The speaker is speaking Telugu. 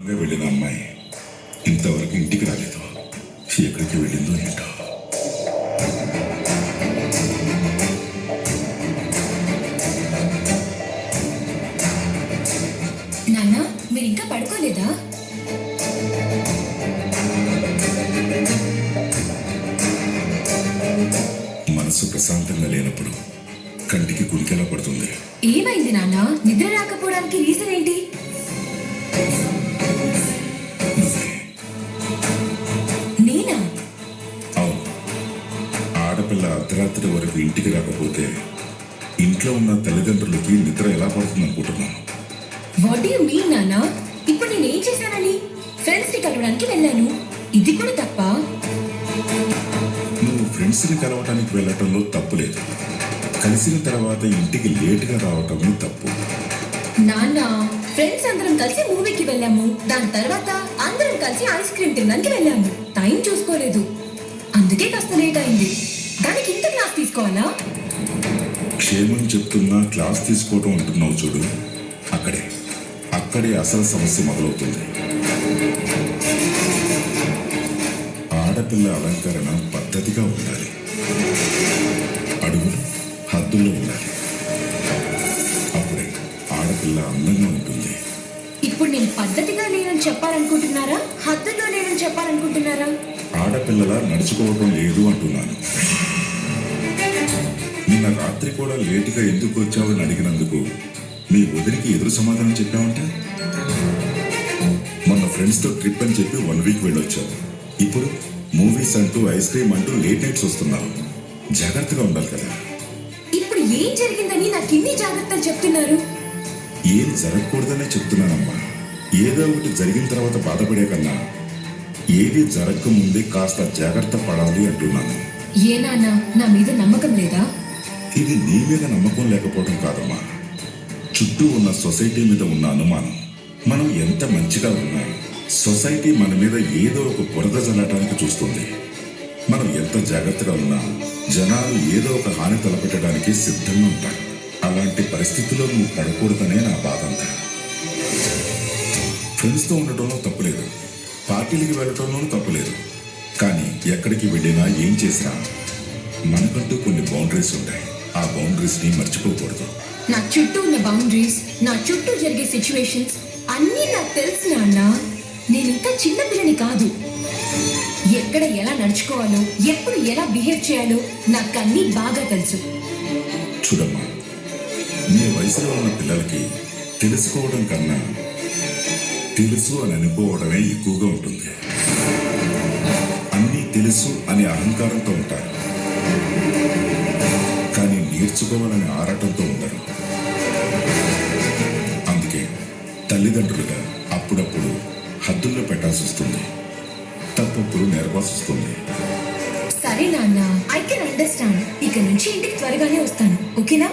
వెళ్ళిన అమ్మాయి ఇంతవరకు ఇంటికి రాలేదు. ఎక్కడికి వెళ్ళిందో ఏంటో. నాన్న, మీరు ఇంకా పడుకోలేదా? మనసు ప్రశాంతంగా లేనప్పుడు కంటికి కుడికెలా పడుతుంది. ఏమైంది నాన్న? నిద్ర రాకపోవడానికి రీజన్ ఏంటి? నేనా? అవును, ఆడపిల్ల అర్ధరాత్రి వరకు ఇంటికి రాకపోతే ఇంట్లో ఉన్న తల్లిదండ్రులకి నిద్ర ఎలా పడుతుంది అనుకుంటున్నాను. వాట్ యు మీన్ నాన్న? ఇప్పుడు నేనేం చేశానని? ఫ్రెండ్స్ ని కలవడానికి వెళ్ళాను, ఇది కూడా తప్ప? నువ్వు ఫ్రెండ్స్ని కలవటానికి వెళ్ళటంలో తప్పు లేదు. కలిసిన తర్వాత ఇంటికి లేటుగా రావటమే తప్పు. నాన్న, ఫ్రెండ్స్ అందరం కలిసి మూవీకి వెళ్ళాము. దాని తర్వాత అందరం కలిసి ఐస్ క్రీమ్ తినడానికి వెళ్ళాము. టైం చూసుకోలేదు, అందుకే కాస్త లేట్ అయింది. దానికి ఇంత క్లాస్ తీసుకోవాలా? క్షేమం చెప్తున్నా క్లాస్ తీసుకోవటం అంటున్నావు చూడు, అక్కడే అసలు సమస్య మొదలవుతుంది. ఆడపిల్ల అలంకరణ పద్ధతిగా ఉండాలి, అడుగులు హద్దుల్లో ఉండాలి. అప్పుడే ఆడపిల్ల అందంగా ఉంటుంది. ఇప్పుడు నేను పద్ధతిగా లేనని చెప్పాలనుకుంటున్నారా, హద్దుల్లో లేనని చెప్పాలనుకుంటున్నారా? ఆడపిల్లలా నడుచుకోవటం లేదు అంటున్నాను. నిన్న రాత్రి కూడా లేటుగా ఎందుకు వచ్చావని అడిగినందుకు మీ వదిలికి ఎదురు సమాధానం చెప్పావంట. మొన్న ఫ్రెండ్స్తో ట్రిప్ అని చెప్పి 1 వీక్ వెళ్ళొచ్చావు. ఇప్పుడు మూవీస్ అంటూ ఐస్ క్రీమ్ అంటూ లేట్ నైట్స్ వస్తున్నావు. జాగ్రత్తగా ఉండాలి కదా. ఇప్పుడు ఏం జరిగిందని నాకు ఇన్ని జాగ్రత్తలు చెప్తున్నారు? ఏం జరగకూడదనే చెప్తున్నానమ్మా. ఏదో ఒకటి జరిగిన తర్వాత బాధపడే కన్నా ఏది జరగక ముందే కాస్త జాగ్రత్త పడాలి అంటున్నాను. ఏ నాన్న, నా మీద నమ్మకం లేదా? ఇది నీ మీద నమ్మకం లేకపోవడం కాదమ్మా, చుట్టూ ఉన్న సొసైటీ మీద ఉన్న అనుమానం. మనం ఎంత మంచిగా ఉన్నా సొసైటీ మన మీద ఏదో ఒక బురద జల్లటానికి చూస్తుంది. మనం ఎంత జాగ్రత్తగా ఉన్నా జనాలు ఏదో ఒక హాని తలపెట్టడానికి సిద్ధంగా ఉంటారు. అలాంటి పరిస్థితుల్లో నువ్వు పడకూడదనే నా బాధ అంతా. ఫ్రెండ్స్తో ఉండటంలో తప్పులేదు, పార్టీలకి వెళ్ళటంలోనూ తప్పులేదు. కానీ ఎక్కడికి వెళ్ళినా ఏం చేసినా మనకంటూ కొన్ని బౌండరీస్ ఉంటాయి. ఆ బౌండరీస్ని మర్చిపోకూడదు. నా చుట్టూ ఉన్న బౌండరీస్, నా చుట్టూ జరిగే సిచ్యువేషన్స్ అన్నీ నాకు తెలుసు నాన్న. నేను ఇంకా చిన్న పిల్లని కాదు. ఎక్కడ ఎలా నడుచుకోవాలో, ఎప్పుడు ఎలా బిహేవ్ చేయాలో నాకు అన్నీ బాగా తెలుసు. చూడమ్మా, నీ వయసులో ఉన్న పిల్లలకి తెలుసుకోవడం కన్నా తెలుసు అని అనుకోవడమే ఎక్కువగా ఉంటుంది. అన్నీ తెలుసు అనే అహంకారంతో ఉంటారు, కానీ నేర్చుకోవాలని ఆరాటంతో ఉండరు. అందుకే తల్లిదండ్రులుగా అప్పుడప్పుడు హద్దుల్లో పెట్టాల్సి వస్తుంది, తప్పప్పుడు నేర్పాల్సి వస్తుంది. సరే నాన్న, ఐ కెన్ అండర్స్టాండ్. ఇక నుంచి ఇంటికి త్వరగానే వస్తాను, ఓకేనా?